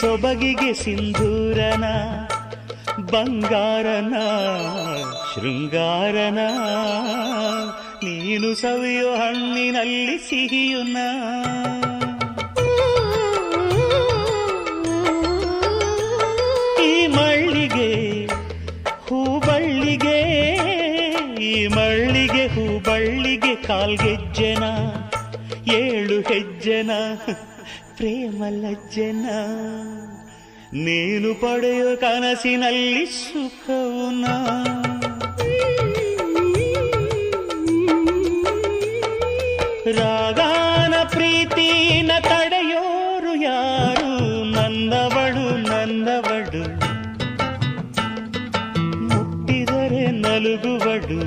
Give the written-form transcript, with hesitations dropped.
ಸೊಬಗಿಗೆ ಸಿಂಧೂರನ ಬಂಗಾರನ ಶೃಂಗಾರನ ನೀನು ಸವಿಯೋ ಹಣ್ಣಿನಲ್ಲಿ ಸಿಹಿಯುನ ಈ ಮಳ್ಳಿಗೆ ಹೂಬಳ್ಳಿಗೆ ಈ ಮಳ್ಳಿಗೆ ಹೂಬಳ್ಳಿಗೆ ಕಾಲ್ಗೆಜ್ಜೆನ 7 ಹೆಜ್ಜೆನ ಪ್ರೇಮ ಲಜ್ಜೆನ ನೀನು ಪಡೆಯೋ ಕನಸಿನಲ್ಲಿ ಸುಖವುನ ರಾಗಾನ ಪ್ರೀತಿನ ತಡೆಯೋರು ಯಾರು ನನ್ನವಳು ನನ್ನವಳು ಮುಟ್ಟಿದರೆ ನಲುಗುವಡು